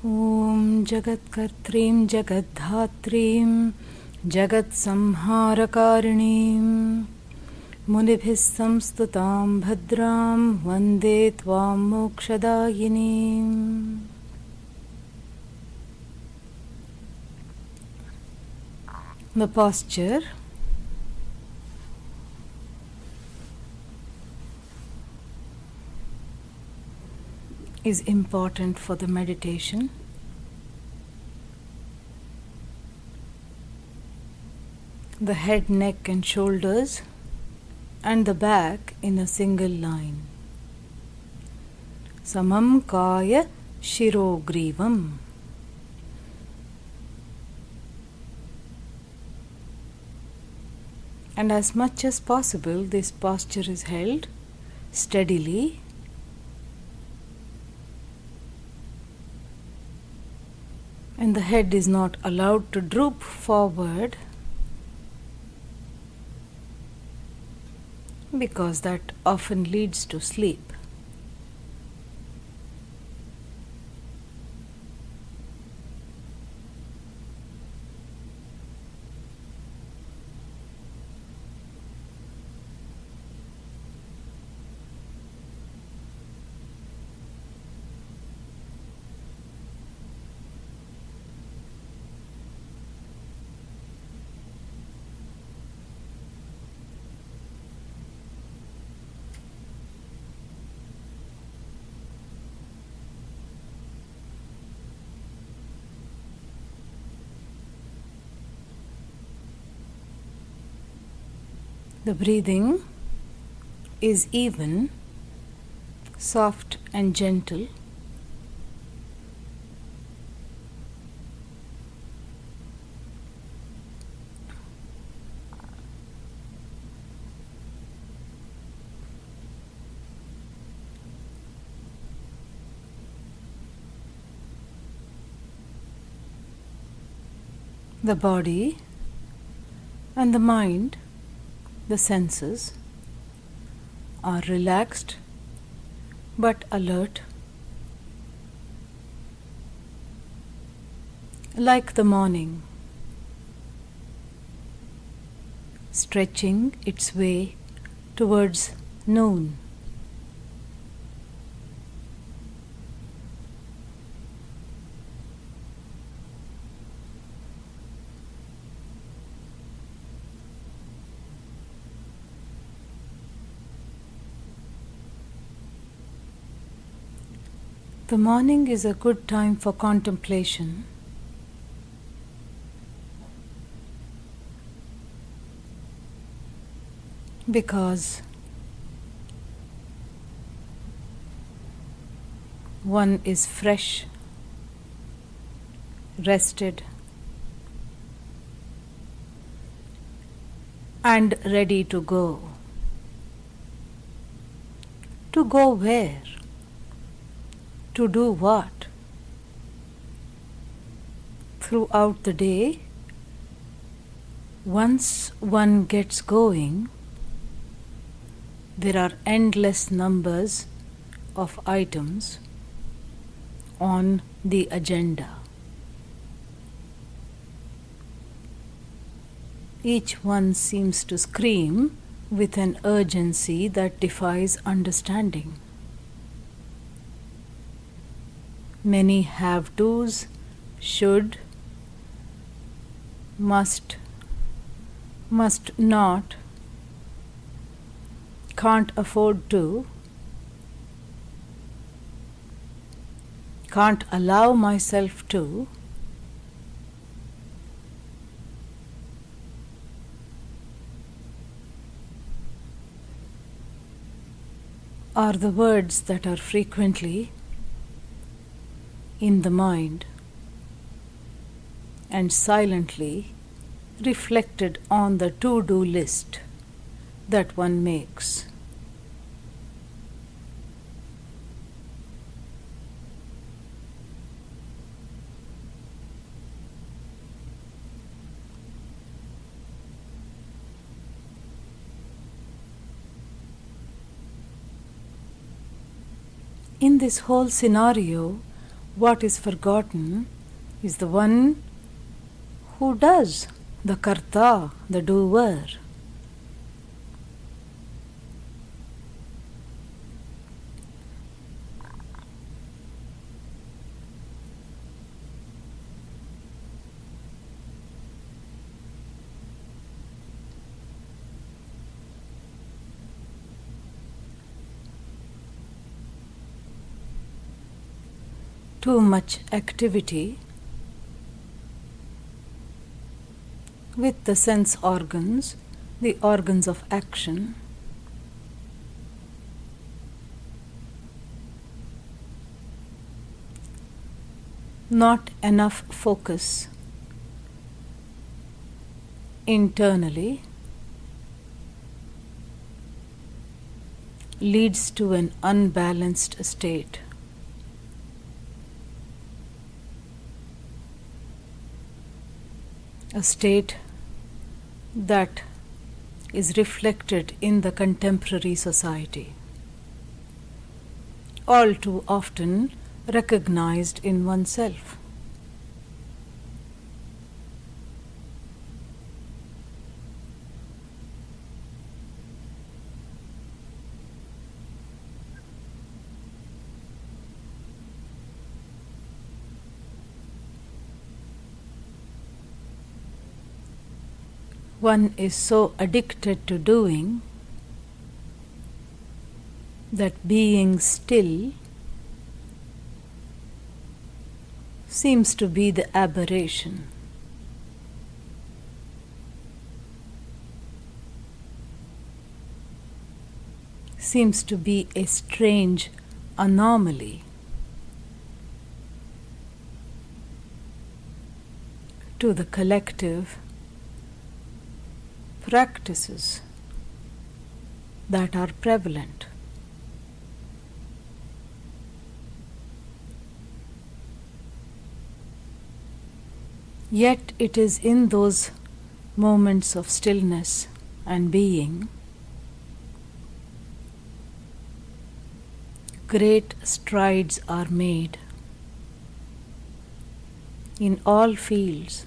Om Jagatkartrim Jagadhatrim Jagatsamharakarnim Munibhis samstutam bhadram Vande tvam mokshadayinim. The posture is important for the meditation. The head, neck and shoulders and the back in a single line. Samam kaya shirogrivam. And as much as possible, this posture is held steadily. And the head is not allowed to droop forward because that often leads to sleep. The breathing is even, soft and gentle. The body and the mind, the senses, are relaxed but alert, like the morning, stretching its way towards noon. The morning is a good time for contemplation. Because one is fresh, rested, and ready to go. To go where? To do what? Throughout the day, once one gets going, there are endless numbers of items on the agenda. Each one seems to scream with an urgency that defies understanding. Many have-tos, should, must not, can't afford to, can't allow myself to, are the words that are frequently in the mind and silently reflected on the to-do list that one makes. In this whole scenario, What is forgotten is the one who does, the karta, the doer. Too much activity with the sense organs, the organs of action, not enough focus internally leads to an unbalanced state. A state that is reflected in the contemporary society, all too often recognized in oneself. One is so addicted to doing that being still seems to be the aberration. Seems to be a strange anomaly to the collective practices that are prevalent. Yet it is in those moments of stillness and being great strides are made in all fields.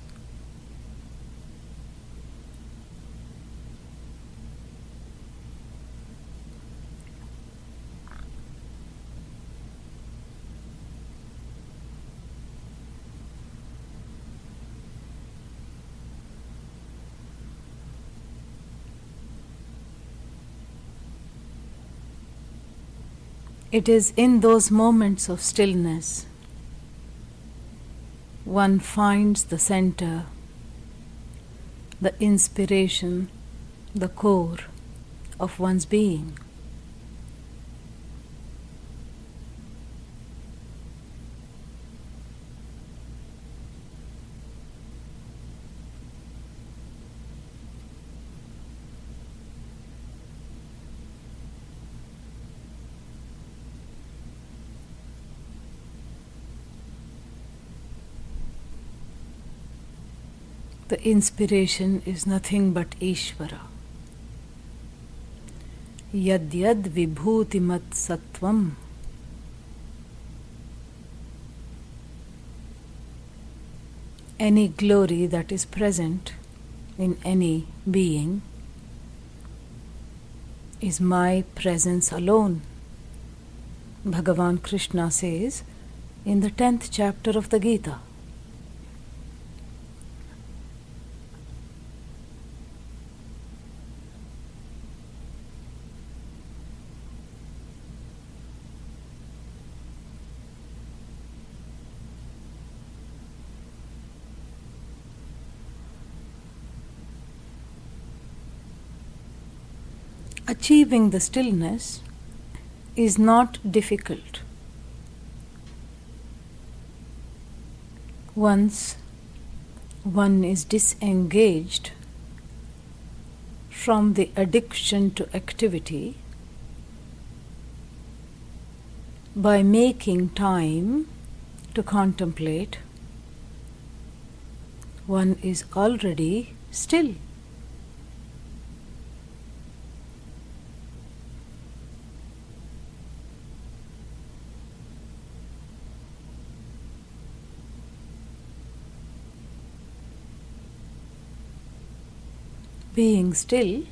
It is in those moments of stillness one finds the center, the inspiration, the core of one's being. The inspiration is nothing but Ishvara. Yad yad vibhutimat sattvam. Any glory that is present in any being is my presence alone. Bhagavan Krishna says in the 10th chapter of the Gita. Achieving the stillness is not difficult. Once one is disengaged from the addiction to activity, by making time to contemplate, one is already still. being still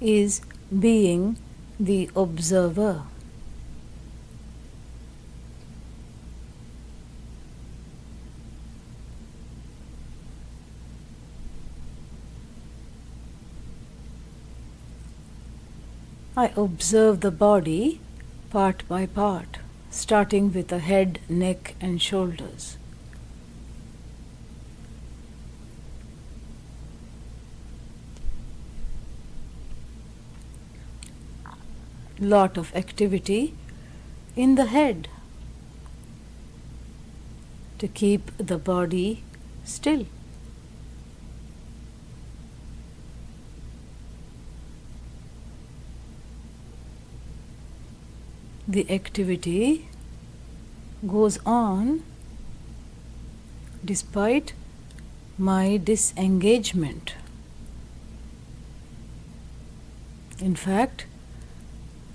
is being the observer. I observe the body part by part, starting with the head, neck, and shoulders. Lot of activity in the head to keep the body still. The activity goes on despite my disengagement. In fact,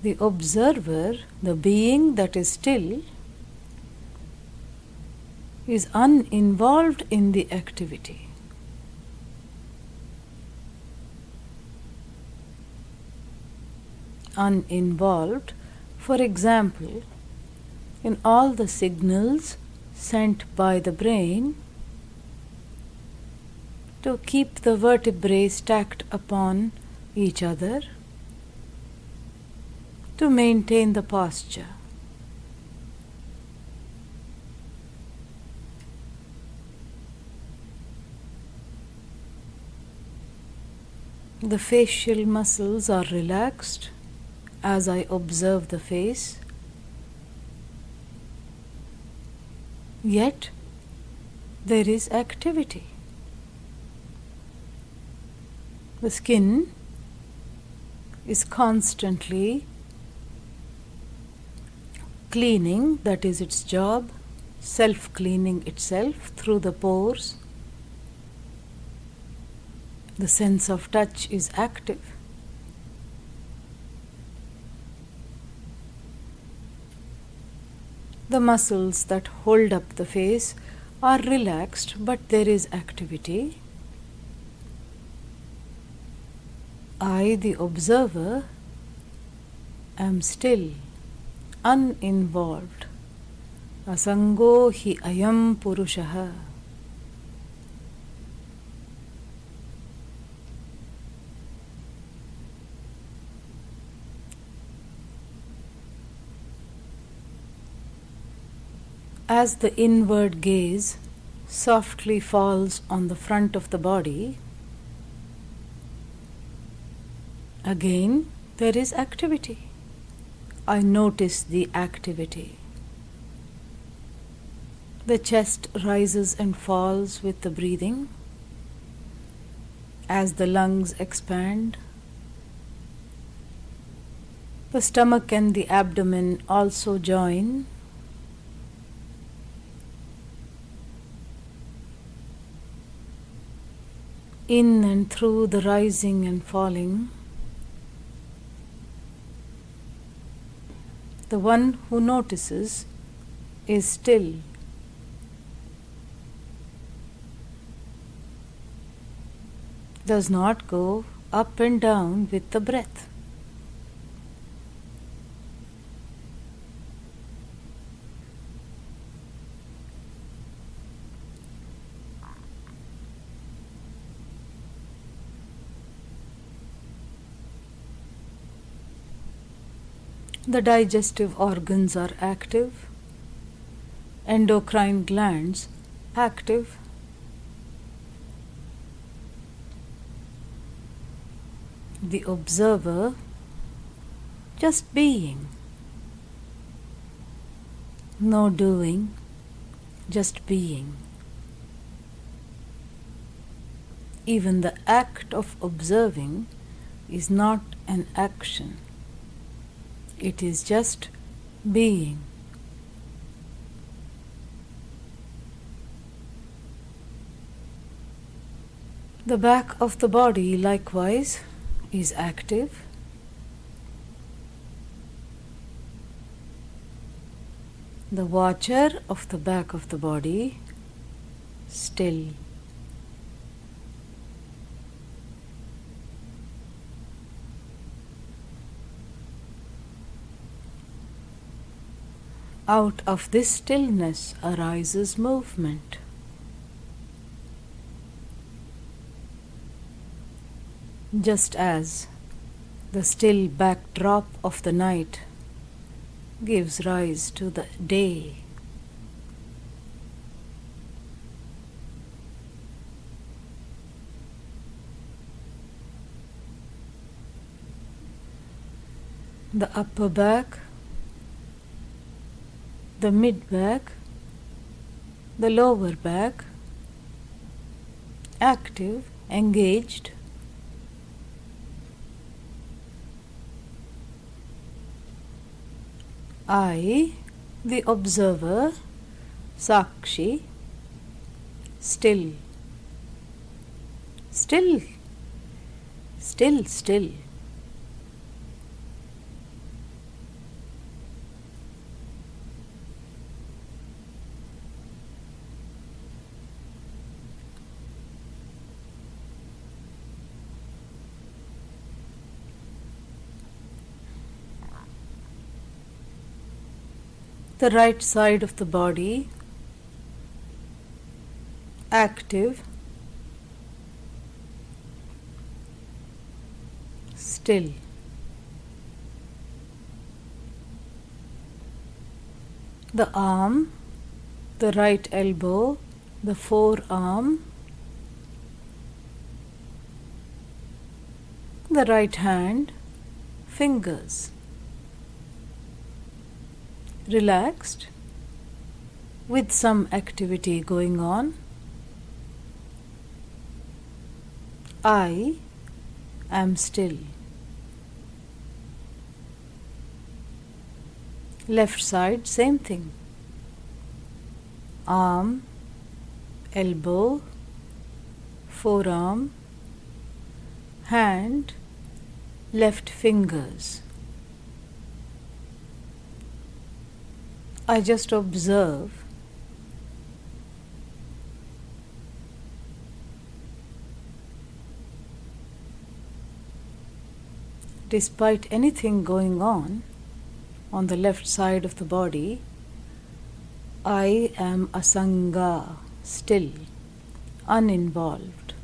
the observer, the being that is still, is uninvolved in the activity. Uninvolved, for example, in all the signals sent by the brain to keep the vertebrae stacked upon each other, to maintain the posture. The facial muscles are relaxed as I observe the face, yet there is activity. The skin is constantly cleaning, that is its job, self-cleaning itself through the pores. The sense of touch is active. The muscles that hold up the face are relaxed, but there is activity. I, the observer, am still, uninvolved. Asango hi ayam purushaha. As the inward gaze softly falls on the front of the body, again there is activity. I notice the activity. The chest rises and falls with the breathing. As the lungs expand, the stomach and the abdomen also join. In and through the rising and falling, the one who notices is still. Does not go up and down with the breath. The digestive organs are active, endocrine glands active. The observer just being, no doing, just being. Even the act of observing is not an action. It is just being. The back of the body likewise is active. The watcher of the back of the body still. Out of this stillness arises movement. Just as the still backdrop of the night gives rise to the day, the upper back, the mid back, the lower back, active, engaged. I, the observer, Sakshi, still, still, still, still. The right side of the body, active, still. The arm, the right elbow, the forearm, the right hand, fingers. Relaxed, with some activity going on. I am still. Left side, same thing. Arm, elbow, forearm, hand, left fingers. I just observe. Despite anything going on the left side of the body, I am asanga, still, uninvolved.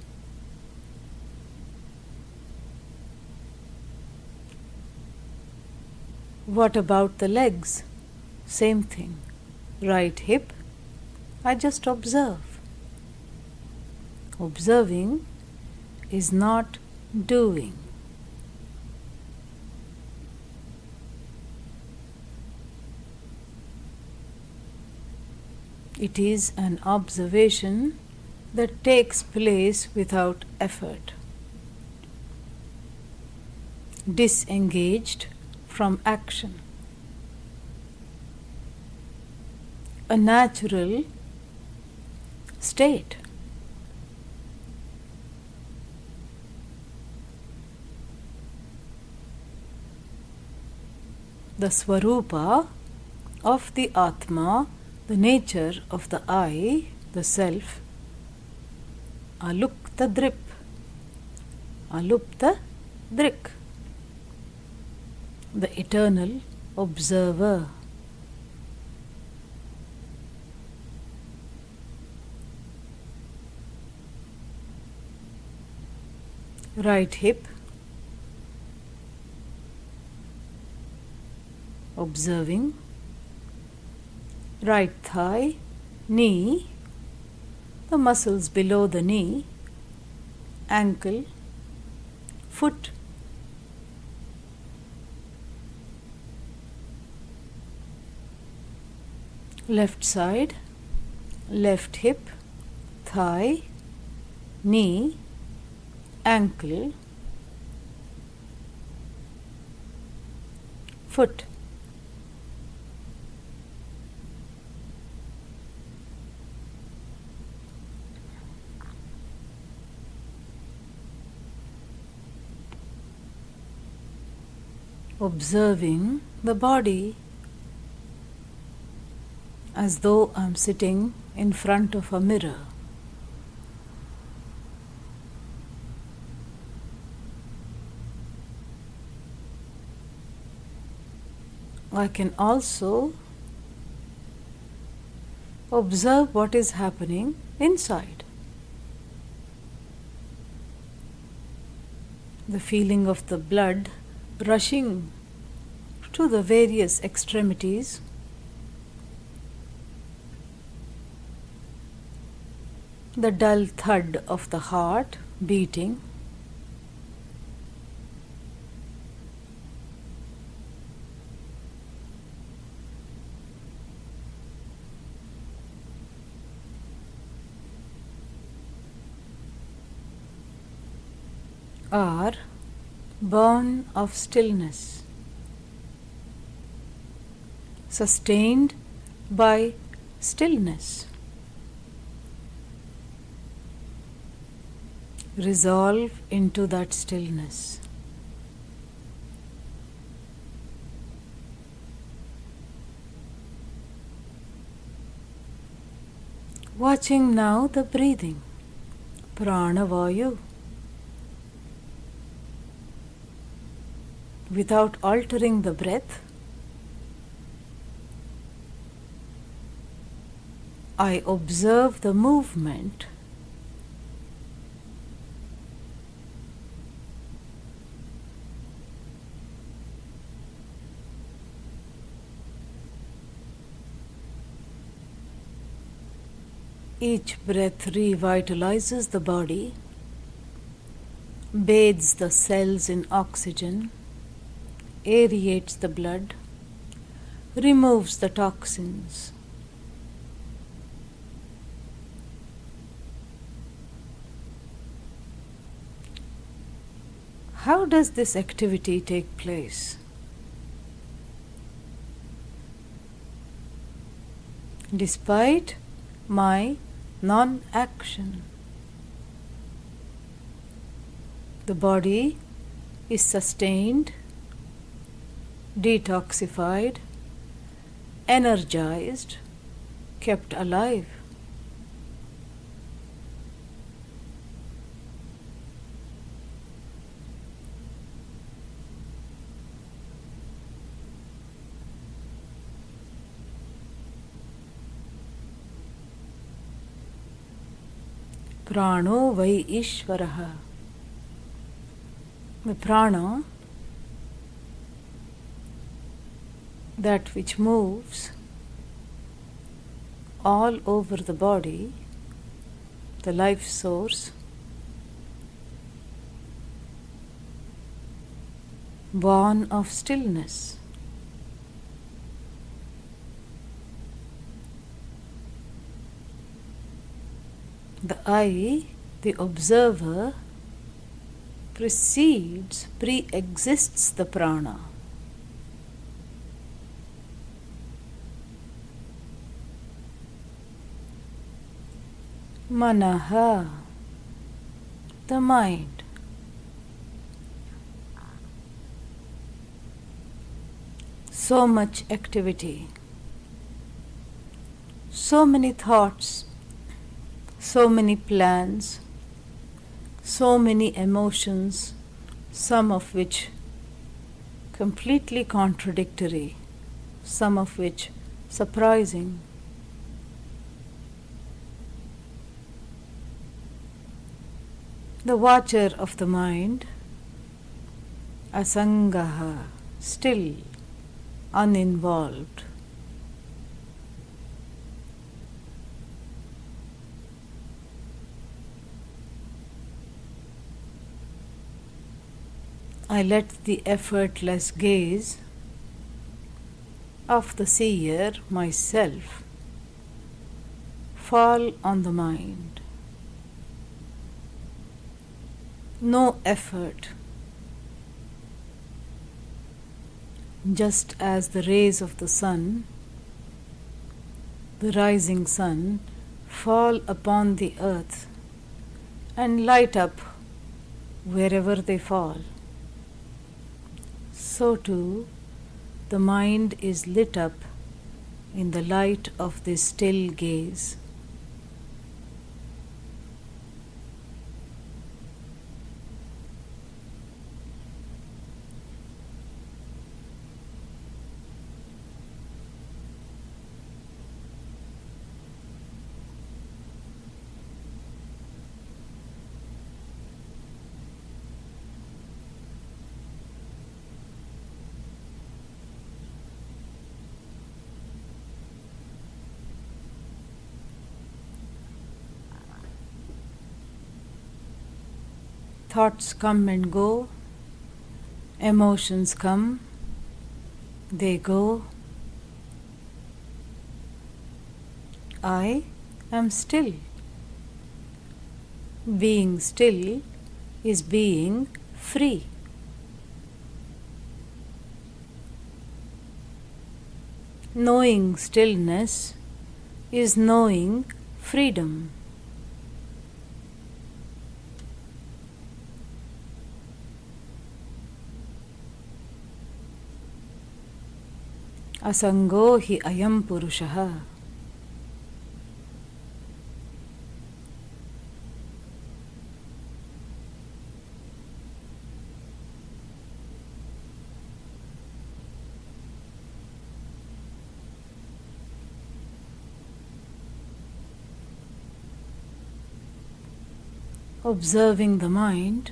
What about the legs? Same thing. Right hip, I just observe. Observing is not doing. It is an observation that takes place without effort. Disengaged from action. A natural state. The Swarupa of the Atma, the nature of the I, the Self, Alupta Drip, Alupta Drik, the eternal observer. Right hip, observing. Right thigh, knee, the muscles below the knee, ankle, foot. Left side, left hip, thigh, knee, ankle, foot. Observing the body as though I'm sitting in front of a mirror. I can also Observe what is happening inside. The feeling of the blood rushing to the various extremities, the dull thud of the heart beating, or born of stillness, sustained by stillness. Resolve into that stillness. Watching now the breathing, pranavayu, without altering the breath. I observe the movement. Each breath revitalizes the body, bathes the cells in oxygen, aerates the blood, removes the toxins. How does this activity take place? Despite my non-action, the body is sustained, detoxified, energized, kept alive. Prano vai Ishvaraha. The prana, that which moves all over the body, the life source, born of stillness. The I, the observer, pre-exists the prana. Manaha, the mind. So much activity, so many thoughts, so many plans, so many emotions, some of which completely contradictory, some of which surprising. The watcher of the mind, asangaha, still, uninvolved. I let the effortless gaze of the seer, myself, fall on the mind. No effort. Just as the rays of the sun, the rising sun, fall upon the earth and light up wherever they fall, so too the mind is lit up in the light of this still gaze. Thoughts come and go, emotions come, they go. I am still. Being still is being free. Knowing stillness is knowing freedom. Asango hi ayam purushaha. Observing the mind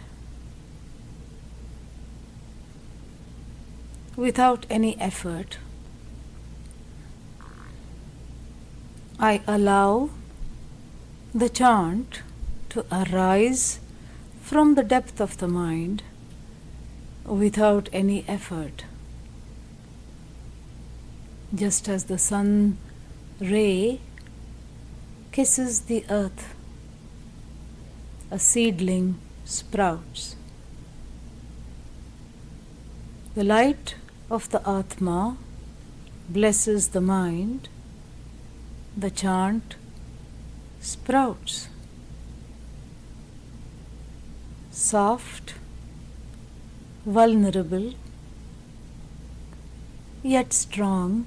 without any effort, I allow the chant to arise from the depth of the mind without any effort. Just as the sun ray kisses the earth, a seedling sprouts. The light of the Atma blesses the mind, the chant sprouts. Soft, vulnerable, yet strong,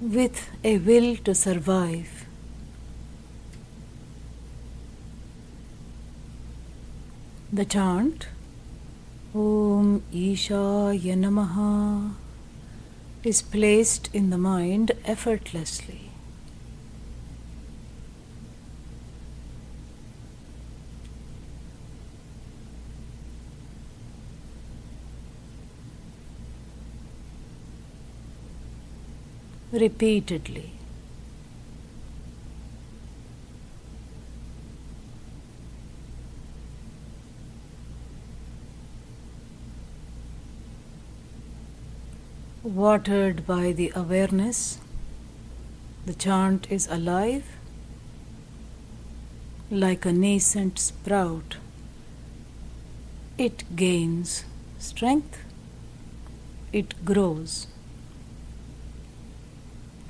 with a will to survive. The chant Om Ishaya Namaha is placed in the mind effortlessly. Repeatedly. Watered by the awareness, the chant is alive like a nascent sprout. It gains strength, it grows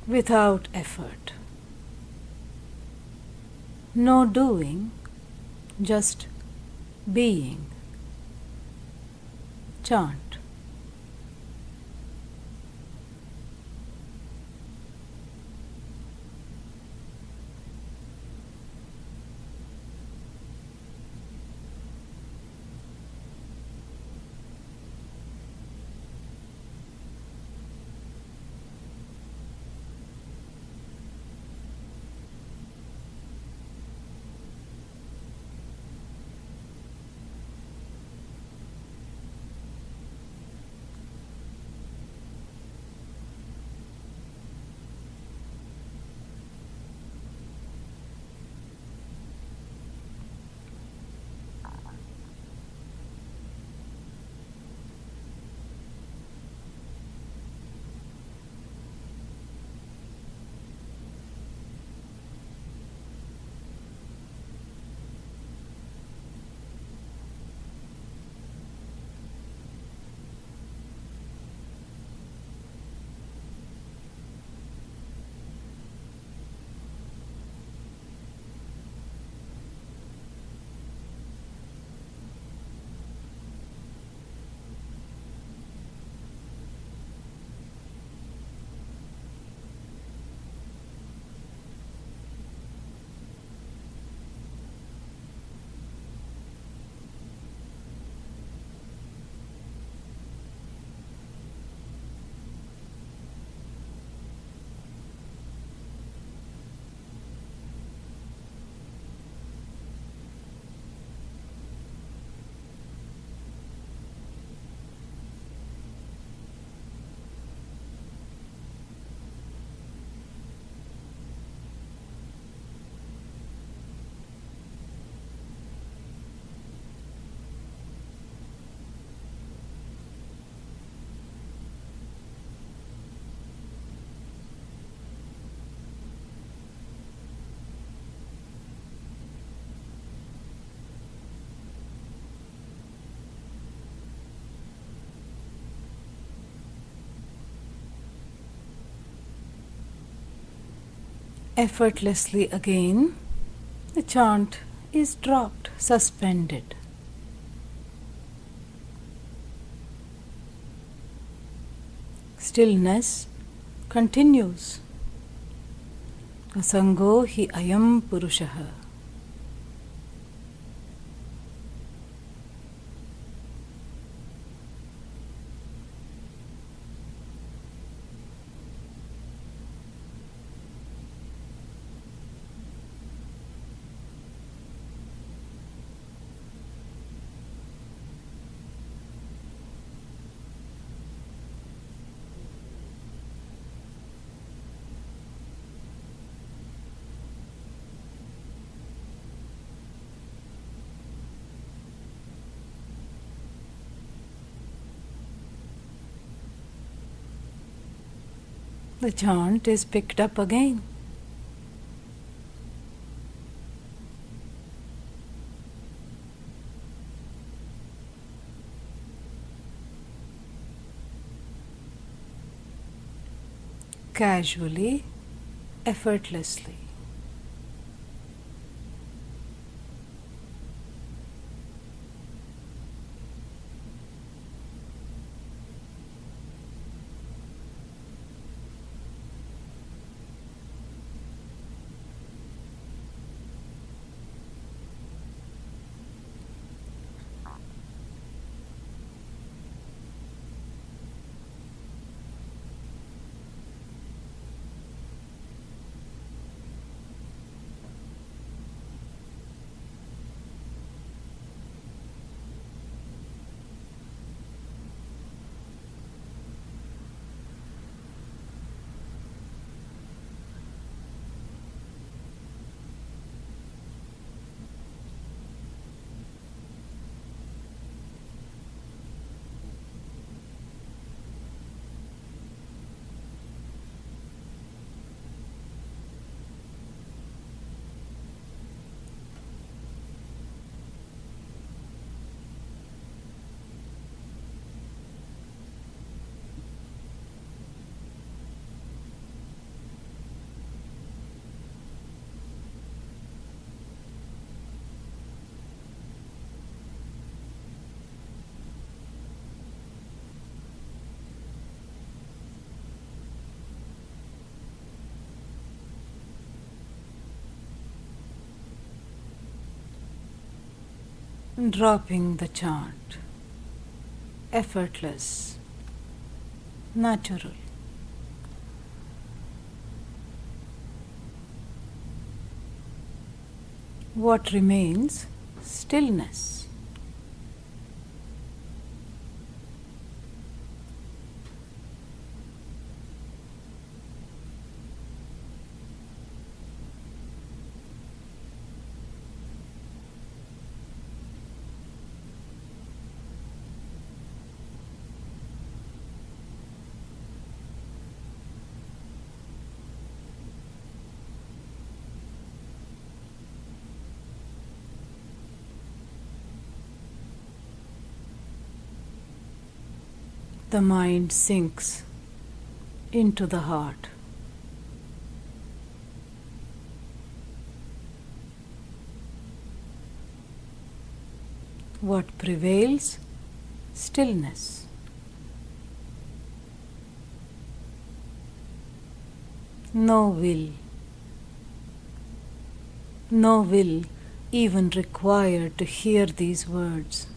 without effort. No doing, just being. Chant. Effortlessly again, the chant is dropped, suspended. Stillness continues. Asango hi ayam purushaha. The chant is picked up again. Casually, effortlessly. Dropping the chant. Effortless. Natural. What remains? Stillness. The mind sinks into the heart. What prevails? Stillness. No will. No will even required to hear these words,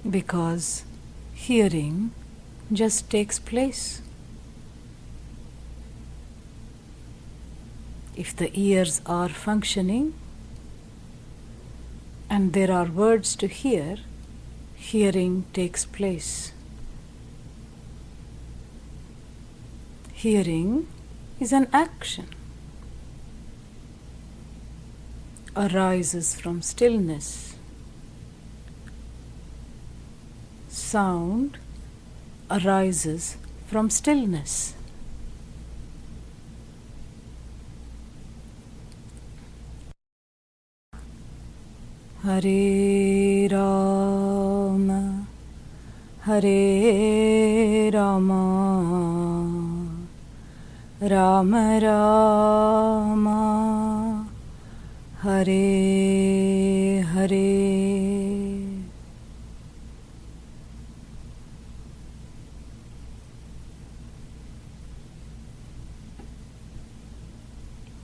because hearing just takes place. If the ears are functioning and there are words to hear, hearing takes place. Hearing is an action, arises from stillness. Sound arises from stillness. Hare Rama, Hare Rama, Rama Rama Hare Hare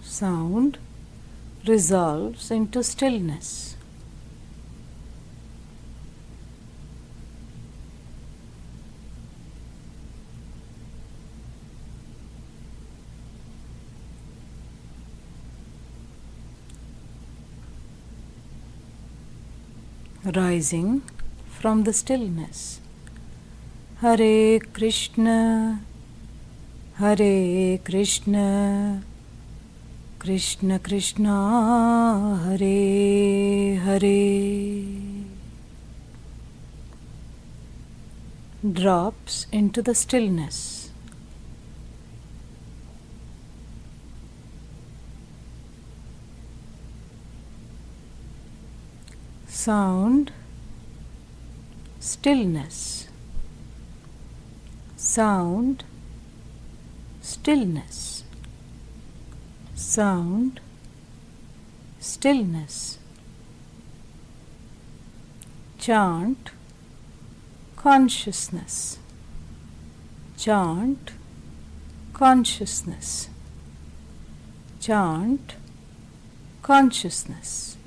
sound resolves into stillness. Rising from the stillness. Hare Krishna, Hare Krishna, Krishna Krishna, Hare Hare. Drops into the stillness. Sound, stillness. Sound, stillness. Sound, stillness. Chant, consciousness. Chant, consciousness. Chant, consciousness.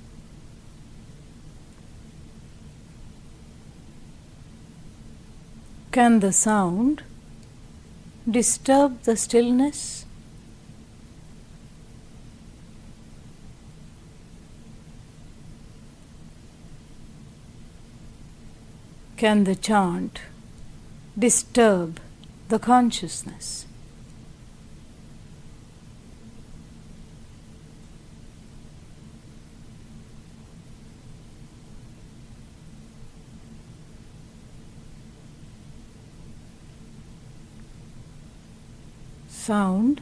Can the sound disturb the stillness? Can the chant disturb the consciousness? Sound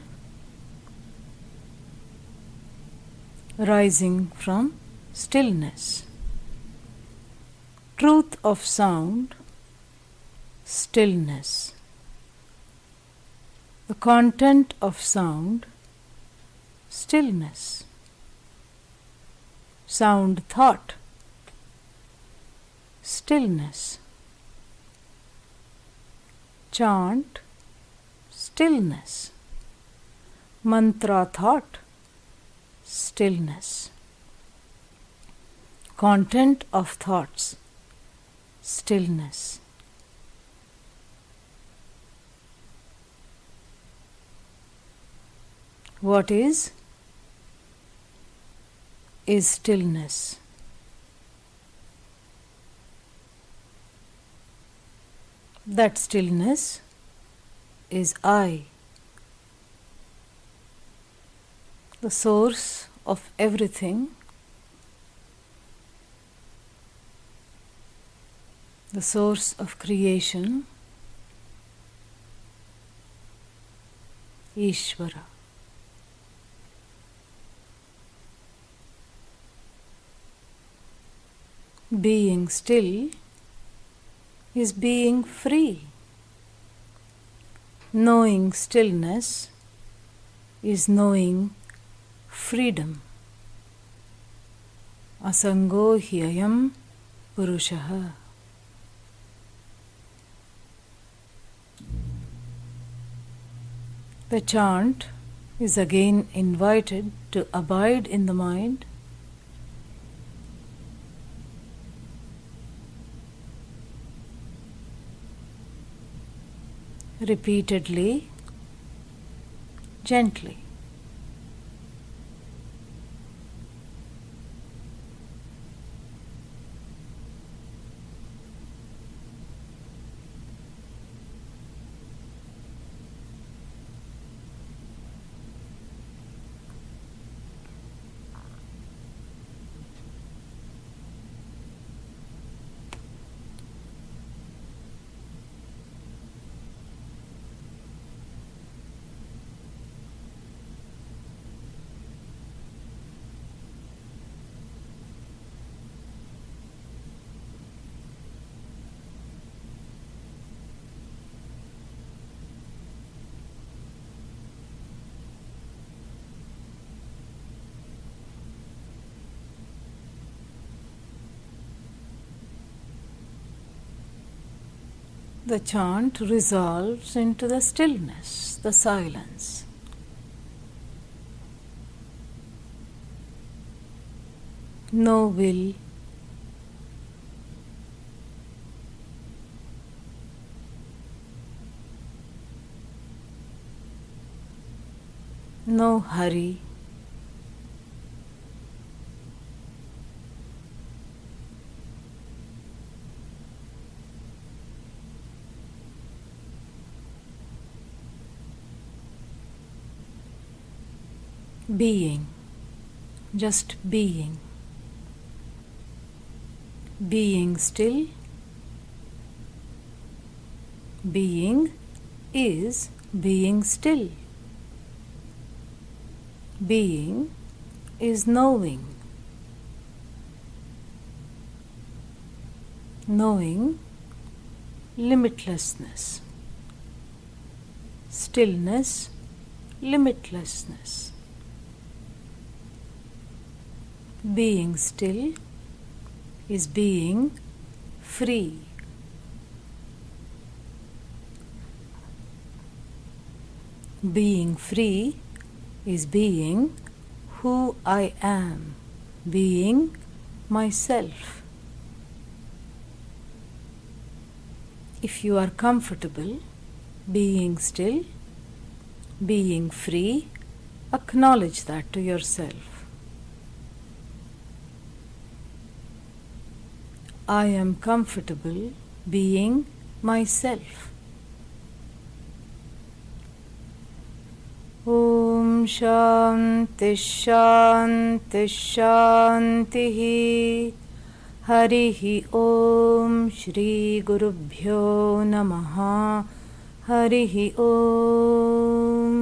rising from stillness. Truth of sound, stillness. The content of sound, stillness. Sound thought, stillness. Chant, stillness. Mantra thought, stillness. Content of thoughts, stillness. What is stillness. That stillness is I, the source of everything, the source of creation, Ishvara. Being still is being free. Knowing stillness is knowing freedom. Asango hyayam purushaha. The chant is again invited to abide in the mind. Repeatedly, gently. The chant resolves into the stillness, the silence. No will, no hurry, being, just being. Being still. Being is being still. Being is knowing. Knowing limitlessness. Stillness, limitlessness. Being still is being free. Being free is being who I am, being myself. If you are comfortable being still, being free, acknowledge that to yourself. I am comfortable being myself. Om Shanti Shanti Shanti. Harihi Om Shri Gurubhyo Namaha. Harihi Om.